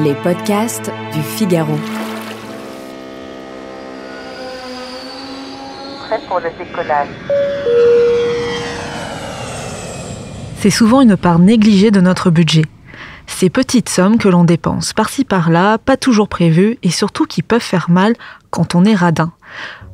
Les podcasts du Figaro. Prêt pour le décollage. C'est souvent une part négligée de notre budget. Ces petites sommes que l'on dépense par-ci par-là, pas toujours prévues et surtout qui peuvent faire mal quand on est radin.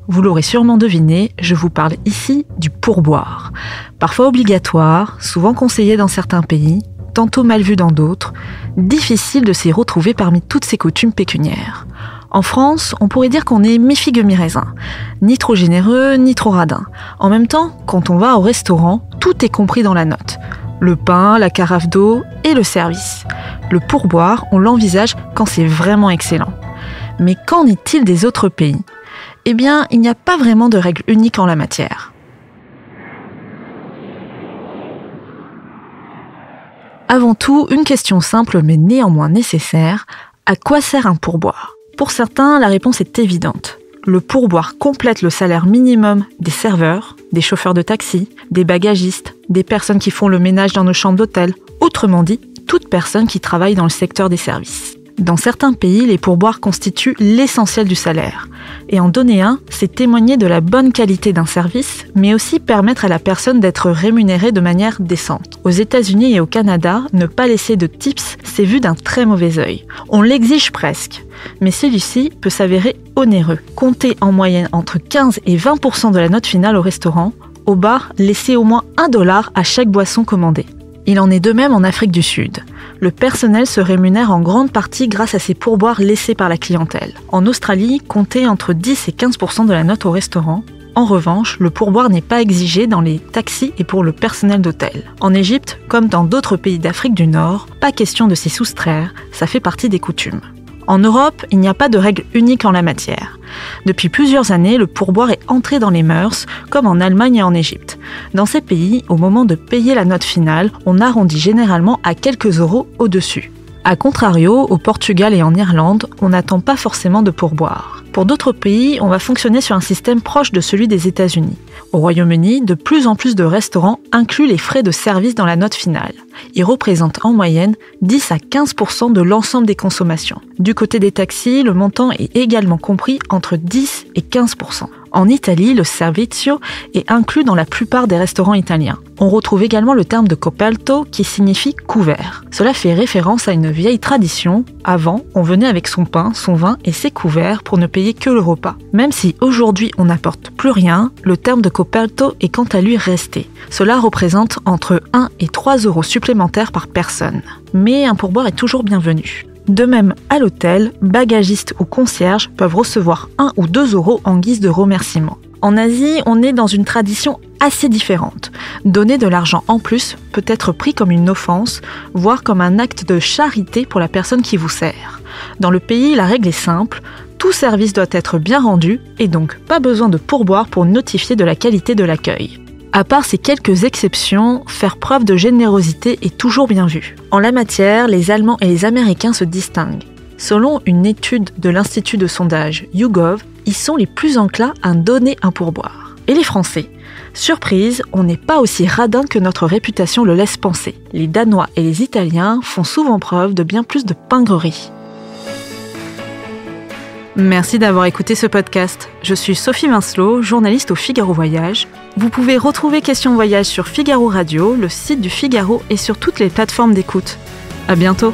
Vous l'aurez sûrement deviné, je vous parle ici du pourboire. Parfois obligatoire, souvent conseillé dans certains pays, tantôt mal vu dans d'autres, difficile de s'y retrouver parmi toutes ces coutumes pécuniaires. En France, on pourrait dire qu'on est mi-figue mi-raisin, ni trop généreux, ni trop radin. En même temps, quand on va au restaurant, tout est compris dans la note. Le pain, la carafe d'eau et le service. Le pourboire, on l'envisage quand c'est vraiment excellent. Mais qu'en est-il des autres pays ? Eh bien, il n'y a pas vraiment de règle unique en la matière. Avant tout, une question simple mais néanmoins nécessaire, à quoi sert un pourboire ? Pour certains, la réponse est évidente. Le pourboire complète le salaire minimum des serveurs, des chauffeurs de taxi, des bagagistes, des personnes qui font le ménage dans nos chambres d'hôtel, autrement dit, toute personne qui travaille dans le secteur des services. Dans certains pays, les pourboires constituent l'essentiel du salaire. Et en donner un, c'est témoigner de la bonne qualité d'un service, mais aussi permettre à la personne d'être rémunérée de manière décente. Aux États-Unis et au Canada, ne pas laisser de tips, c'est vu d'un très mauvais œil. On l'exige presque, mais celui-ci peut s'avérer onéreux. Comptez en moyenne entre 15 et 20% de la note finale au restaurant. Au bar, laissez au moins $1 à chaque boisson commandée. Il en est de même en Afrique du Sud. Le personnel se rémunère en grande partie grâce à ces pourboires laissés par la clientèle. En Australie, comptez entre 10 et 15% de la note au restaurant. En revanche, le pourboire n'est pas exigé dans les taxis et pour le personnel d'hôtel. En Égypte, comme dans d'autres pays d'Afrique du Nord, pas question de s'y soustraire, ça fait partie des coutumes. En Europe, il n'y a pas de règle unique en la matière. Depuis plusieurs années, le pourboire est entré dans les mœurs, comme en Allemagne et en Égypte. Dans ces pays, au moment de payer la note finale, on arrondit généralement à quelques euros au-dessus. A contrario, au Portugal et en Irlande, on n'attend pas forcément de pourboire. Pour d'autres pays, on va fonctionner sur un système proche de celui des États-Unis. Au Royaume-Uni, de plus en plus de restaurants incluent les frais de service dans la note finale. Ils représentent en moyenne 10 à 15% de l'ensemble des consommations. Du côté des taxis, le montant est également compris entre 10 et 15%. En Italie, le servizio est inclus dans la plupart des restaurants italiens. On retrouve également le terme de coperto qui signifie couvert. Cela fait référence à une vieille tradition. Avant, on venait avec son pain, son vin et ses couverts pour ne payer que le repas. Même si aujourd'hui on n'apporte plus rien, le terme de coperto est quant à lui resté. Cela représente entre 1 et 3 euros supplémentaires par personne. Mais un pourboire est toujours bienvenu. De même, à l'hôtel, bagagistes ou concierges peuvent recevoir 1 ou 2 euros en guise de remerciement. En Asie, on est dans une tradition assez différente. Donner de l'argent en plus peut être pris comme une offense, voire comme un acte de charité pour la personne qui vous sert. Dans le pays, la règle est simple, tout service doit être bien rendu et donc pas besoin de pourboire pour notifier de la qualité de l'accueil. À part ces quelques exceptions, faire preuve de générosité est toujours bien vu. En la matière, les Allemands et les Américains se distinguent. Selon une étude de l'Institut de sondage YouGov, ils sont les plus enclins à donner un pourboire. Et les Français ? Surprise, on n'est pas aussi radin que notre réputation le laisse penser. Les Danois et les Italiens font souvent preuve de bien plus de pingrerie. Merci d'avoir écouté ce podcast. Je suis Sophie Vincelot, journaliste au Figaro Voyage. Vous pouvez retrouver Question Voyage sur Figaro Radio, le site du Figaro et sur toutes les plateformes d'écoute. À bientôt.